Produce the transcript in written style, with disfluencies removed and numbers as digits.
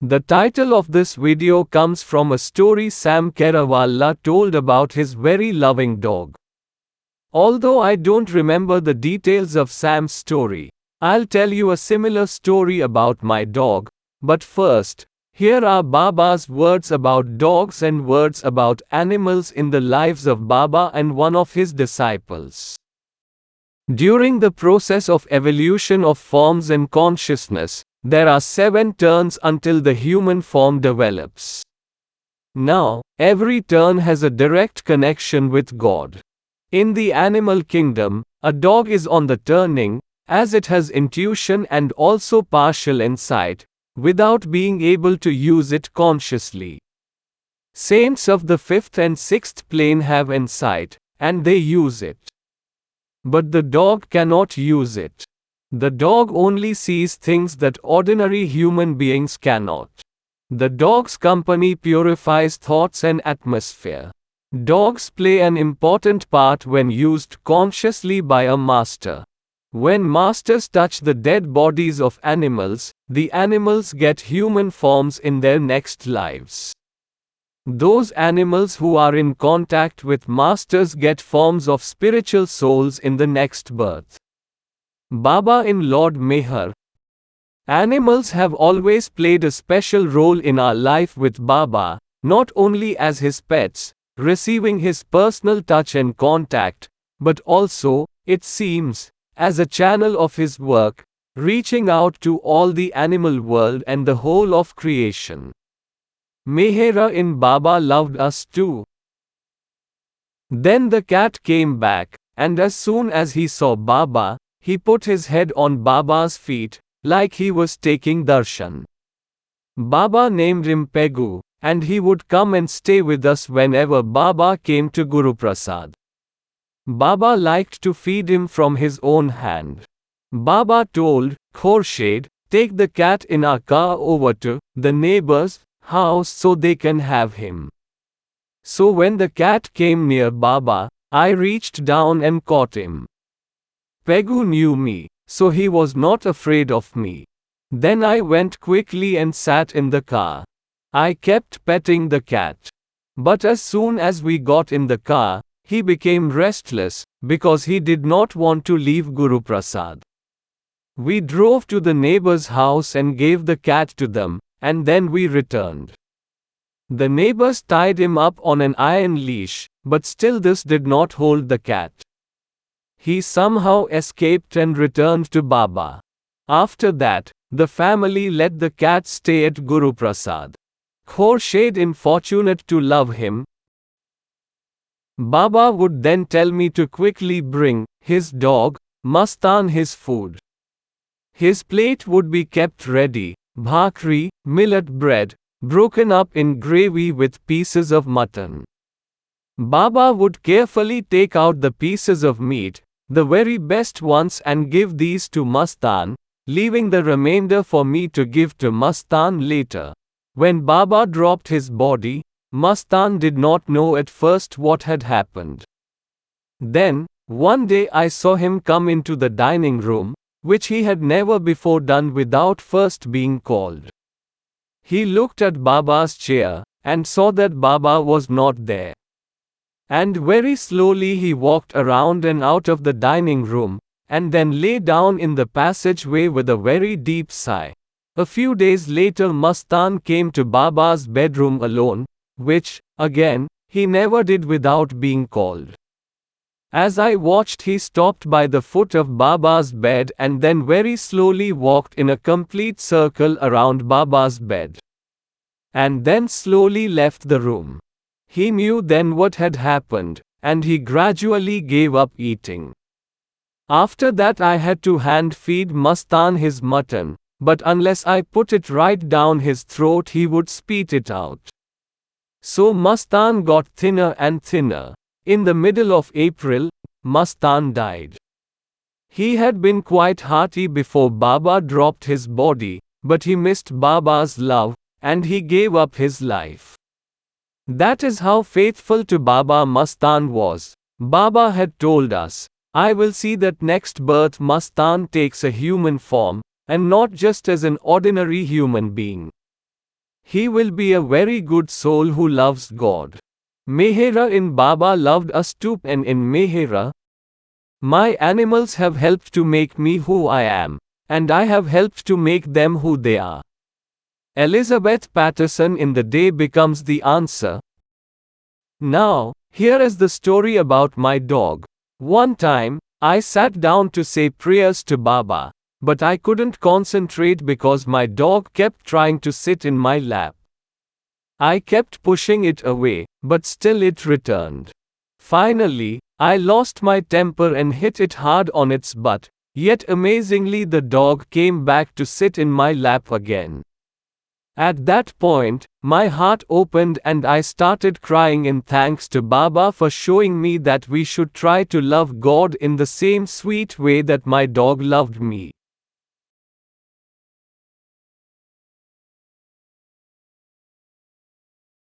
The title of this video comes from a story Sam Kerawalla told about his very loving dog. Although I don't remember the details of Sam's story, I'll tell you a similar story about my dog. But first, here are Baba's words about dogs and words about animals in the lives of Baba and one of his disciples. During the process of evolution of forms and consciousness, there are 7 turns until the human form develops. Now, every turn has a direct connection with God. In the animal kingdom, a dog is on the turning, as it has intuition and also partial insight, without being able to use it consciously. Saints of the 5th and 6th plane have insight, and they use it. But the dog cannot use it. The dog only sees things that ordinary human beings cannot. The dog's company purifies thoughts and atmosphere. Dogs play an important part when used consciously by a master. When masters touch the dead bodies of animals, the animals get human forms in their next lives. Those animals who are in contact with masters get forms of spiritual souls in the next birth. Baba in Lord Meher. Animals have always played a special role in our life with Baba, not only as his pets, receiving his personal touch and contact, but also, it seems, as a channel of his work, reaching out to all the animal world and the whole of creation. Mehera in Baba loved us too. Then the cat came back, and as soon as he saw Baba, he put his head on Baba's feet, like he was taking darshan. Baba named him Pegu, and he would come and stay with us whenever Baba came to Guru Prasad. Baba liked to feed him from his own hand. Baba told Khorshid, take the cat in our car over to the neighbor's house so they can have him. So when the cat came near Baba, I reached down and caught him. Pegu knew me, so he was not afraid of me. Then I went quickly and sat in the car. I kept petting the cat. But as soon as we got in the car, he became restless, because he did not want to leave Guru Prasad. We drove to the neighbor's house and gave the cat to them, and then we returned. The neighbors tied him up on an iron leash, but still this did not hold the cat. He somehow escaped and returned to Baba. After that, the family let the cat stay at Guru Prasad. Khorshid infortunate to love him. Baba would then tell me to quickly bring his dog, Mastan, his food. His plate would be kept ready, bhakri, millet bread, broken up in gravy with pieces of mutton. Baba would carefully take out the pieces of meat, the very best ones, and give these to Mastan, leaving the remainder for me to give to Mastan later. When Baba dropped his body, Mastan did not know at first what had happened. Then, one day I saw him come into the dining room, which he had never before done without first being called. He looked at Baba's chair, and saw that Baba was not there. And very slowly he walked around and out of the dining room, and then lay down in the passageway with a very deep sigh. A few days later Mastan came to Baba's bedroom alone, which, again, he never did without being called. As I watched, he stopped by the foot of Baba's bed and then very slowly walked in a complete circle around Baba's bed. And then slowly left the room. He knew then what had happened, and he gradually gave up eating. After that I had to hand feed Mastan his mutton, but unless I put it right down his throat he would spit it out. So Mastan got thinner and thinner. In the middle of April, Mastan died. He had been quite hearty before Baba dropped his body, but he missed Baba's love, and he gave up his life. That is how faithful to Baba Mastan was. Baba had told us, I will see that next birth Mastan takes a human form, and not just as an ordinary human being. He will be a very good soul who loves God. Mehera in Baba loved us too, and in Mehera, my animals have helped to make me who I am, and I have helped to make them who they are. Elizabeth Patterson in The Day becomes the answer. Now, here is the story about my dog. One time, I sat down to say prayers to Baba, but I couldn't concentrate because my dog kept trying to sit in my lap. I kept pushing it away, but still it returned. Finally, I lost my temper and hit it hard on its butt, yet amazingly the dog came back to sit in my lap again. At that point, my heart opened and I started crying in thanks to Baba for showing me that we should try to love God in the same sweet way that my dog loved me.